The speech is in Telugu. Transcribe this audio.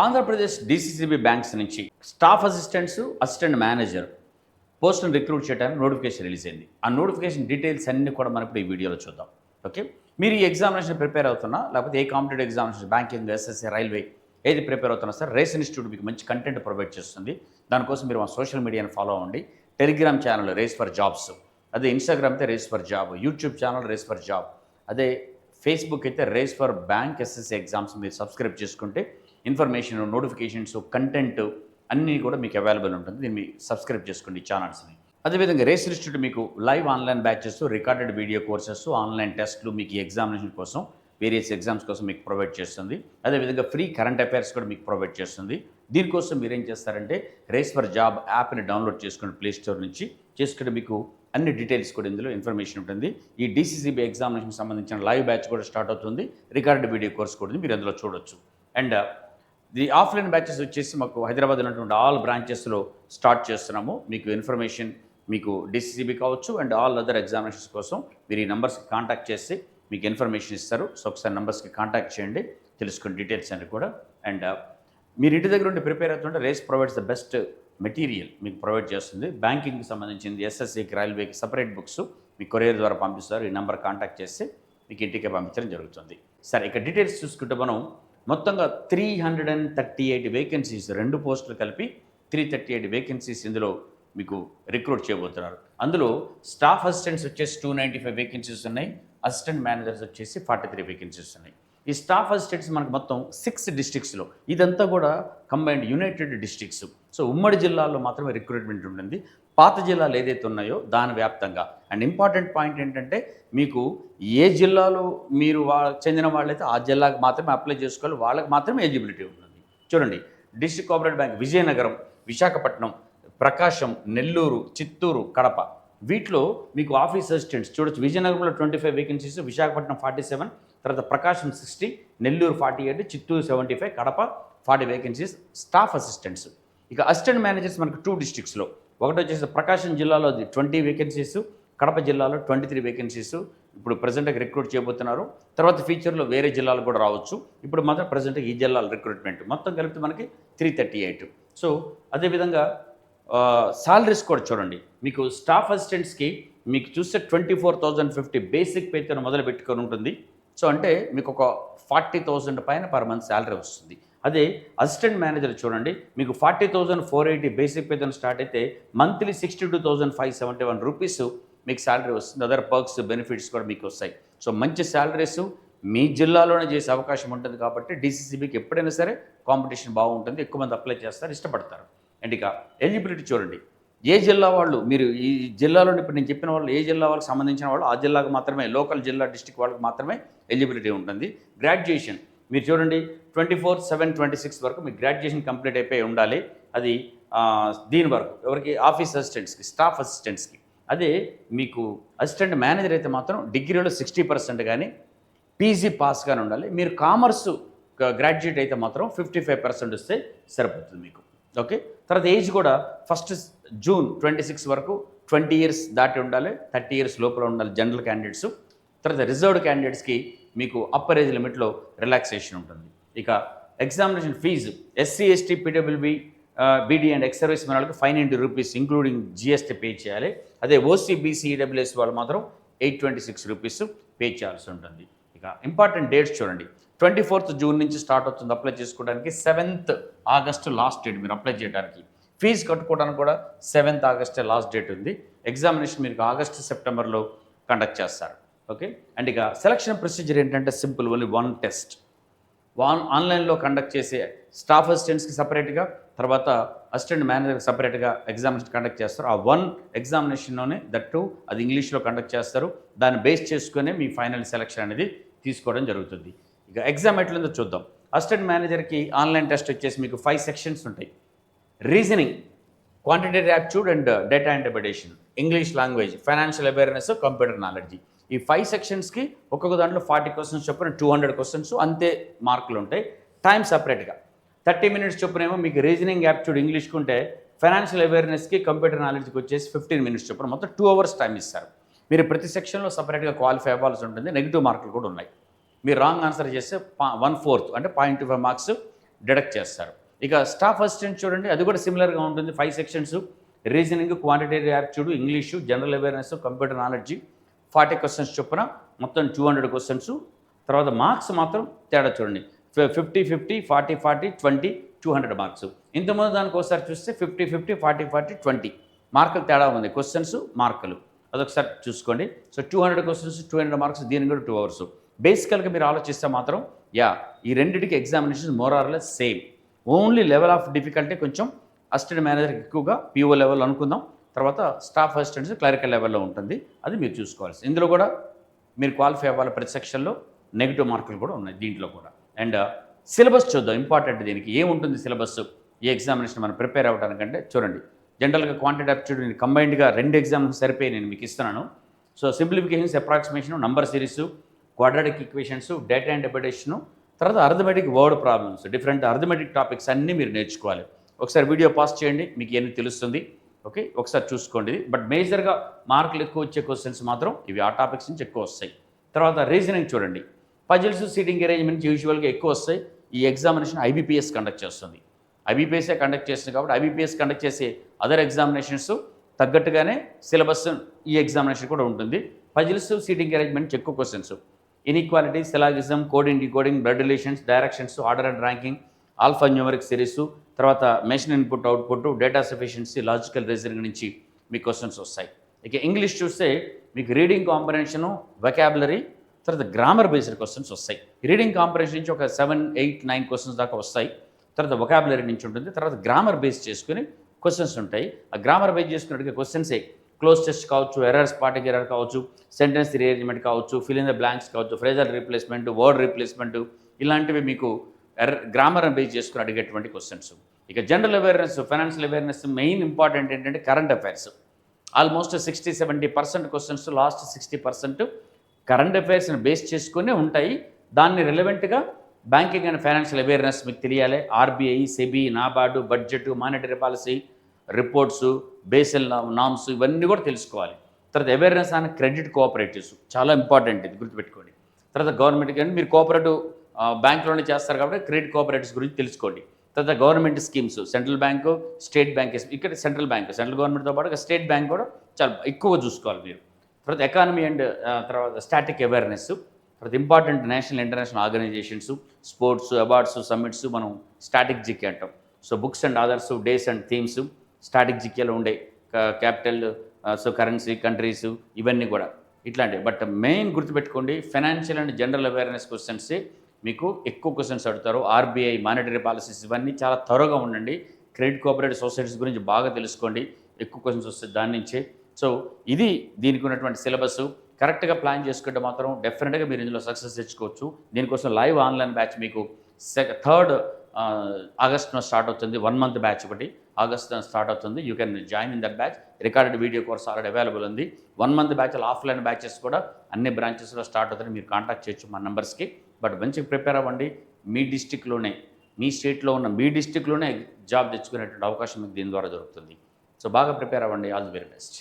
ఆంధ్రప్రదేశ్ డీసీసీబీ బ్యాంక్స్ నుంచి స్టాఫ్ అసిస్టెంట్స్, అసిస్టెంట్ మేనేజర్ పోస్టును రిక్రూట్ చేయడానికి నోటిఫికేషన్ రిలీజ్ అయింది. ఆ నోటిఫికేషన్ డీటెయిల్స్ అన్నీ కూడా మనం ఇప్పుడు ఈ వీడియోలో చూద్దాం. ఓకే, మీరు ఈ ఎగ్జామినేషన్ ప్రిపేర్ అవుతున్నా, లేకపోతే ఏ competitive examination, banking, SSC, railway ఏది ప్రిపేర్ అవుతున్నా సార్, రేస్ ఇన్స్టిట్యూట్ మీకు మంచి కంటెంట్ ప్రొవైడ్ చేస్తుంది. దానికోసం మీరు మా సోషల్ మీడియాని ఫాలో అవ్వండి. Telegram channel race for jobs, అదే ఇన్స్టాగ్రామ్ అయితే race for job, YouTube channel race for job, అదే ఫేస్బుక్ అయితే race for bank SSC exams మీరు సబ్స్క్రైబ్ చేసుకుంటే ఇన్ఫర్మేషన్, నోటిఫికేషన్స్, కంటెంట్ అన్నీ కూడా మీకు అవైలబుల్ ఉంటుంది. దీన్ని సబ్స్క్రైబ్ చేసుకోండి ఈ ఛానల్స్ని. అదేవిధంగా రేస్ ఇన్స్టిట్యూట్ మీకు live online batches, recorded video courses, online టెస్ట్లు మీకు ఎగ్జామినేషన్ కోసం, వేరియస్ ఎగ్జామ్స్ కోసం మీకు ప్రొవైడ్ చేస్తుంది. అదేవిధంగా ఫ్రీ కరెంట్ అఫైర్స్ కూడా మీకు ప్రొవైడ్ చేస్తుంది. దీనికోసం మీరేం చేస్తారంటే రేస్ ఫర్ జాబ్ యాప్ని డౌన్లోడ్ చేసుకోండి ప్లే స్టోర్ నుంచి. చేసుకుంటే మీకు అన్ని డీటెయిల్స్ కూడా ఇందులో ఇన్ఫర్మేషన్ ఉంటుంది. ఈ డీసీసీబీ ఎగ్జామినేషన్ సంబంధించిన లైవ్ బ్యాచ్ కూడా స్టార్ట్ అవుతుంది. రికార్డెడ్ వీడియో కోర్స్ కూడా మీరు అందులో చూడొచ్చు. అండ్ ది ఆఫ్లైన్ బ్యాచెస్ వచ్చేసి మాకు హైదరాబాద్ ఉన్నటువంటి ఆల్ బ్రాంచెస్లో స్టార్ట్ చేస్తున్నాము. మీకు ఇన్ఫర్మేషన్, మీకు డీసీసీబీ కావచ్చు అండ్ ఆల్ అదర్ ఎగ్జామినేషన్స్ కోసం మీరు ఈ నెంబర్స్కి కాంటాక్ట్ చేసి మీకు ఇన్ఫర్మేషన్ ఇస్తారు. సో ఒకసారి నెంబర్స్కి కాంటాక్ట్ చేయండి, తెలుసుకుని డీటెయిల్స్ అన్ని కూడా. అండ్ మీరు ఇంటి దగ్గర ఉండి ప్రిపేర్ అవుతుంటే race provides the best material మీకు ప్రొవైడ్ చేస్తుంది. బ్యాంకింగ్కి సంబంధించింది, ఎస్ఎస్సీకి, రైల్వేకి సపరేట్ బుక్స్ మీకు కొరియర్ ద్వారా పంపిస్తారు. ఈ నెంబర్ కాంటాక్ట్ చేస్తే మీకు ఇంటికే పంపించడం జరుగుతుంది. సరే, ఇక డీటెయిల్స్ చూసుకుంటే మనం మొత్తంగా 338 వేకెన్సీస్, 2 పోస్టులు కలిపి 338 వేకెన్సీస్ ఇందులో మీకు రిక్రూట్ చేయబోతున్నారు. అందులో స్టాఫ్ అసిస్టెంట్స్ వచ్చేసి 295 వేకెన్సీస్ ఉన్నాయి. అసిస్టెంట్ మేనేజర్స్ వచ్చేసి 43 వేకెన్సీస్ ఉన్నాయి. ఈ స్టాఫ్ అసిస్టెంట్స్ మనకు మొత్తం 6 డిస్ట్రిక్ట్స్లో, ఇదంతా కూడా కంబైన్డ్ యునైటెడ్ డిస్ట్రిక్ట్స్. సో ఉమ్మడి జిల్లాల్లో మాత్రమే రిక్రూట్మెంట్ ఉంటుంది. పాత జిల్లాలు ఏదైతే ఉన్నాయో దాని వ్యాప్తంగా. అండ్ ఇంపార్టెంట్ పాయింట్ ఏంటంటే, మీకు ఏ జిల్లాలో మీరు చెందిన వాళ్ళైతే ఆ జిల్లాకు మాత్రమే అప్లై చేసుకోవాలి, వాళ్ళకి మాత్రమే ఎలిజిబిలిటీ ఉంటుంది. చూడండి, district cooperative bank Vizianagaram, Visakhapatnam, Prakasam, Nellore, Chittoor, Kadapa, వీటిలో మీకు ఆఫీస్ అసిస్టెంట్స్ చూడొచ్చు. విజయనగరంలో 25 వేకెన్సీస్, విశాఖపట్నం 47, తర్వాత ప్రకాశం 60, Nellore 48, Chittoor 75, Kadapa 40 vacancies staff assistants. ఇక అసిస్టెంట్ మేనేజర్స్ మనకు 2 డిస్ట్రిక్ట్స్లో, ఒకటి వచ్చేసి ప్రకాశం జిల్లాలో 20 వేకెన్సీస్, కడప జిల్లాలో 23 వేకెన్సీస్ ఇప్పుడు ప్రజెంట్గా రిక్రూట్ చేయబోతున్నారు. తర్వాత ఫ్యూచర్లో వేరే జిల్లాలు కూడా రావచ్చు. ఇప్పుడు మాత్రం ప్రజెంట్గా ఈ జిల్లాల రిక్రూట్మెంట్ మొత్తం కలిపితే మనకి 338. సో అదేవిధంగా సాలరీస్ కూడా చూడండి. మీకు స్టాఫ్ అసిస్టెంట్స్కి మీకు చూస్తే 24,050 బేసిక్ పేతో మొదలు పెట్టుకొని ఉంటుంది. సో అంటే మీకు ఒక 40,000 పైన పర్ మంత్ శాలరీ వస్తుంది. అదే అసిస్టెంట్ మేనేజర్ చూడండి, మీకు 40,480 బేసిక్ పేతో స్టార్ట్ అయితే మంత్లీ 62,571 రూపీస్ మీకు శాలరీ వస్తుంది. అదర్ పర్క్స్, బెనిఫిట్స్ కూడా మీకు వస్తాయి. సో మంచి శాలరీస్ మీ జిల్లాలోనే చేసే అవకాశం ఉంటుంది. కాబట్టి డీసీసీబీకి ఎప్పుడైనా సరే కాంపిటీషన్ బాగుంటుంది, ఎక్కువ మంది అప్లై చేస్తారు, ఇష్టపడతారు. అండ్ ఇక ఎలిజిబిలిటీ చూడండి, ఏ జిల్లా వాళ్ళు, మీరు ఈ జిల్లాలో ఇప్పుడు నేను చెప్పిన వాళ్ళు ఏ జిల్లా వాళ్ళకి సంబంధించిన వాళ్ళు ఆ జిల్లాకు మాత్రమే, లోకల్ జిల్లా డిస్ట్రిక్ట్ వాళ్ళకి మాత్రమే ఎలిజిబిలిటీ ఉంటుంది. గ్రాడ్యుయేషన్ మీరు చూడండి 24/7/26 వరకు మీకు గ్రాడ్యుయేషన్ కంప్లీట్ అయిపోయి ఉండాలి. అది దీని వరకు ఎవరికి, ఆఫీస్ అసిస్టెంట్స్కి, స్టాఫ్ అసిస్టెంట్స్కి. అదే మీకు అసిస్టెంట్ మేనేజర్ అయితే మాత్రం డిగ్రీలో 60% కానీ పీజీ పాస్ కానీ ఉండాలి. మీరు కామర్స్ గ్రాడ్యుయేట్ అయితే మాత్రం 55% వస్తే సరిపోతుంది మీకు. ఓకే, తర్వాత ఏజ్ కూడా 1 జూన్ 26 వరకు 20 ఇయర్స్ దాటి ఉండాలి, 30 ఇయర్స్ లోపల ఉండాలి జనరల్ క్యాండిడేట్స్. తర్వాత రిజర్వ్డ్ క్యాండిడేట్స్కి మీకు అప్పర్ ఏజ్ లిమిట్లో రిలాక్సేషన్ ఉంటుంది. ఇక examination fee SC, ST, PWB, BD and ex servicemen వాళ్ళకి 590 రూపీస్ ఇంక్లూడింగ్ జిఎస్టీ పే చేయాలి. అదే ఓసీ, బీసీ, ఈడబ్ల్యూఎస్ వాళ్ళు మాత్రం 826 రూపీస్ పే చేయాల్సి ఉంటుంది. ఇక ఇంపార్టెంట్ డేట్స్ చూడండి, 24th జూన్ నుంచి స్టార్ట్ అవుతుంది అప్లై చేసుకోవడానికి. 7th ఆగస్టు లాస్ట్ డేట్ మీరు అప్లై చేయడానికి. ఫీజు కట్టుకోవడానికి కూడా 7th ఆగస్టే లాస్ట్ డేట్ ఉంది. ఎగ్జామినేషన్ మీరు ఆగస్టు, సెప్టెంబర్లో కండక్ట్ చేస్తారు. ఓకే, అండ్ ఇక సెలక్షన్ ప్రొసీజర్ ఏంటంటే సింపుల్, ఓన్లీ 1 టెస్ట్. ఆన్లైన్లో కండక్ట్ చేసే స్టాఫ్ అసిస్టెంట్స్కి సపరేట్గా, తర్వాత అసిస్టెంట్ మేనేజర్కి సపరేట్గా ఎగ్జామినేషన్ కండక్ట్ చేస్తారు. ఆ 1 ఎగ్జామినేషన్లోనే దట్టు అది ఇంగ్లీష్లో కండక్ట్ చేస్తారు. దాన్ని బేస్ చేసుకునే మీ ఫైనల్ సెలక్షన్ అనేది తీసుకోవడం జరుగుతుంది. ఇక ఎగ్జామ్ ఎట్లుందో చూద్దాం. అసిస్టెంట్ మేనేజర్కి ఆన్లైన్ టెస్ట్ వచ్చేసి మీకు 5 సెక్షన్స్ ఉంటాయి. Reasoning, quantitative aptitude and data interpretation, English language, financial awareness, computer knowledge. ఈ 5 సెక్షన్స్కి ఒక్కొక్క దాంట్లో 40 క్వశ్చన్స్ చొప్పున 200 క్వశ్చన్స్ అంతే మార్కులు ఉంటాయి. టైం సపరేట్గా 30 మినిట్స్ చొప్పునేమో మీకు రీజనింగ్, యాప్టిట్యూడ్, ఇంగ్లీష్కి ఉంటే ఫైనాన్షియల్ అవేర్నెస్కి, కంప్యూటర్ నాలెడ్జ్కి వచ్చేసి 15 మినిట్స్ చొప్పున మొత్తం 2 hours టైం ఇస్తారు. మీరు ప్రతి సెక్షన్లో సపరేట్గా క్వాలిఫై అవ్వాల్సి ఉంటుంది. నెగిటివ్ మార్కులు కూడా ఉన్నాయి. మీరు రాంగ్ ఆన్సర్ చేస్తే 1/4 అంటే 0.25 మార్క్స్ డిడక్ట్ చేస్తారు. ఇక స్టాఫ్ అసిస్టెంట్ చూడండి, అది కూడా సిమిలర్గా ఉంటుంది. 5 sections: reasoning, quantitative aptitude, English, general awareness, computer knowledge, 40 questions చొప్పున మొత్తం 200 క్వశ్చన్స్. తర్వాత మార్క్స్ మాత్రం తేడా చూడండి, 50-50, 40-40, 20, 200 మార్క్స్. ఇంతకుముందు దానికి ఒకసారి చూస్తే 50-50, 40-40, 20 మార్కులు తేడా ఉంది, క్వశ్చన్స్ మార్కులు. అదొకసారి చూసుకోండి. సో 200 క్వశ్చన్స్, 200 మార్క్స్, దీనికి కూడా 2 అవర్స్. బేసికల్గా మీరు ఆలోచిస్తే మాత్రం ఈ రెండింటికి examination more or less same. Only level of difficulty కొంచెం అసిస్టెంట్ మేనేజర్కి ఎక్కువగా, పిఓ లెవెల్ అనుకుందాం. తర్వాత స్టాఫ్ అసిస్టెంట్స్ క్లరికల్ లెవెల్లో ఉంటుంది, అది మీరు చూసుకోవాల్సి. ఇందులో కూడా మీరు క్వాలిఫై అవ్వాలి. ప్రతి సెక్షన్లో నెగిటివ్ మార్కులు కూడా ఉన్నాయి దీంట్లో కూడా. అండ్ సిలబస్ చూద్దాం, ఇంపార్టెంట్. దీనికి ఏముంటుంది సిలబస్ ఈ ఎగ్జామినేషన్ మనం ప్రిపేర్ అవ్వడానికంటే చూడండి. జనరల్గా క్వాంటిటీ యాప్టిట్యూడ్ కంబైన్డ్గా 2 ఎగ్జామ్స్ సరిపోయి నేను మీకు ఇస్తున్నాను. So simplifications, approximation, number series, quadratic equations, data interpretation, తర్వాత arithmetic word problems, different arithmetic topics అన్నీ మీరు నేర్చుకోవాలి. ఒకసారి వీడియో పాస్ చేయండి, మీకు ఎన్ని తెలుస్తుంది. ఓకే, ఒకసారి చూసుకోండి. బట్ మేజర్గా మార్కులు ఎక్కువ వచ్చే క్వశ్చన్స్ మాత్రం ఇవి ఆ టాపిక్స్ నుంచి ఎక్కువ వస్తాయి. తర్వాత రీజనింగ్ చూడండి, పజిల్స్, సీటింగ్ అరేంజ్మెంట్స్ యూజువల్గా ఎక్కువ వస్తాయి. ఈ ఎగ్జామినేషన్ ఐబీపీఎస్ కండక్ట్ చేస్తుంది. ఐబీపీఎస్ఏ కండక్ట్ చేస్తుంది కాబట్టి ఐబీపీఎస్ కండక్ట్ చేసే అదర్ ఎగ్జామినేషన్స్ తగ్గట్టుగానే సిలబస్ ఈ ఎగ్జామినేషన్ కూడా ఉంటుంది. పజిల్స్, సీటింగ్ అరేంజ్మెంట్స్ ఎక్కువ questions. Inequality, syllogism, coding, decoding, blood relations, directions, order and ranking, alphanumeric series, తర్వాత machine input output, data sufficiency, logical reasoning నుంచి మీ క్వశ్చన్స్ వస్తాయి. ఇక ఇంగ్లీష్ చూస్తే మీకు రీడింగ్ కాంప్రహెన్షను, వొకాబులరీ, తర్వాత గ్రామర్ బేస్డ్ క్వశ్చన్స్ వస్తాయి. రీడింగ్ కాంప్రహెన్షన్ నుంచి ఒక 7, 8, 9 క్వశ్చన్స్ దాకా వస్తాయి. తర్వాత వొకాబులరీ నుంచి ఉంటుంది. తర్వాత గ్రామర్ బేస్ చేసుకుని క్వశ్చన్స్ ఉంటాయి. ఆ గ్రామర్ బేస్ చేసుకుని అడిగే క్వశ్చన్సే క్లోజ్ టెస్ట్ కావచ్చు, ఎర్రర్, స్పాటిక్ ఎర్రర్ కావచ్చు, సెంటెన్స్ రీఅరేంజ్మెంట్ కావచ్చు, ఫిల్ ఇన్ ద బ్లాంక్స్ కావచ్చు, ఫ్రేజల్ రీప్లేస్మెంట్, వర్డ్ రీప్లేస్మెంట్, ఇలాంటివి మీకు గ్రామర్ బేస్ చేసుకుని అడిగేటువంటి క్వశ్చన్స్. ఇక general awareness, financial awareness, main important ఏంటంటే current affairs. Almost 60-70% questions, last 60% current అఫైర్స్ని బేస్ చేసుకునే ఉంటాయి. దాన్ని రిలవెంట్గా బ్యాంకింగ్ అండ్ ఫైనాన్షియల్ అవేర్నెస్ మీకు తెలియాలి. RBI, SEBI, NABARD, budget, monetary policy, reports, Basel norms, ఇవన్నీ కూడా తెలుసుకోవాలి. తర్వాత అవేర్నెస్ ఆన్ క్రెడిట్ కోఆపరేటివ్స్ చాలా ఇంపార్టెంట్, ఇది గుర్తుపెట్టుకోండి. తర్వాత గవర్నమెంట్ కానీ మీరు కోఆపరేటివ్ బ్యాంక్లోనే చేస్తారు కాబట్టి క్రెడిట్ కోఆపరేటివ్స్ గురించి తెలుసుకోండి. తర్వాత government schemes, central bank, state bank, ఇక్కడ సెంట్రల్ బ్యాంక్, సెంట్రల్ గవర్నమెంట్తో పాటు స్టేట్ బ్యాంక్ కూడా చాలా ఎక్కువగా చూసుకోవాలి మీరు. తర్వాత ఎకానమీ అండ్ తర్వాత స్టాటిక్ అవేర్నెస్, తర్వాత important national international organisations, sports, awards, summits మనం స్టాటిక్ జీకే అంటాం. So books and authors, days and themes static జీకేలో ఉండే, క్యాపిటల్, సో కరెన్సీ, కంట్రీస్, ఇవన్నీ కూడా ఇట్లాంటివి. బట్ మెయిన్ గుర్తుపెట్టుకోండి, ఫైనాన్షియల్ అండ్ జనరల్ అవేర్నెస్ క్వశ్చన్సే మీకు ఎక్కువ క్వశ్చన్స్ అడుగుతారు. ఆర్బీఐ, మానిటరీ పాలసీస్, ఇవన్నీ చాలా త్వరగా ఉండండి. క్రెడిట్ కోఆపరేటివ్ సొసైటీస్ గురించి బాగా తెలుసుకోండి, ఎక్కువ క్వశ్చన్స్ వస్తాయి దాని నుంచే. సో ఇది దీనికి ఉన్నటువంటి సిలబస్. కరెక్ట్గా ప్లాన్ చేసుకుంటే మాత్రం డెఫినెట్గా మీరు ఇందులో సక్సెస్ తెచ్చుకోవచ్చు. దీనికోసం లైవ్ ఆన్లైన్ బ్యాచ్ మీకు 3rd ఆగస్ట్న స్టార్ట్ అవుతుంది. 1 month బ్యాచ్ ఒకటి ఆగస్ట్న స్టార్ట్ అవుతుంది. You can join in that batch. Recorded video course already available ఉంది. 1 month బ్యాచ్లు, ఆఫ్లైన్ బ్యాచెస్ కూడా అన్ని బ్రాంచెస్లో స్టార్ట్ అవుతుంది. మీరు కాంటాక్ట్ చేయొచ్చు మా నెంబర్స్కి. బట్ మంచిగా ప్రిపేర్ అవ్వండి. మీ డిస్టిక్లోనే, మీ స్టేట్లో ఉన్న మీ డిస్టిక్లోనే జాబ్ తెచ్చుకునేటువంటి అవకాశం మీకు దీని ద్వారా దొరుకుతుంది. సో బాగా ప్రిపేర్ అవ్వండి. All the very best.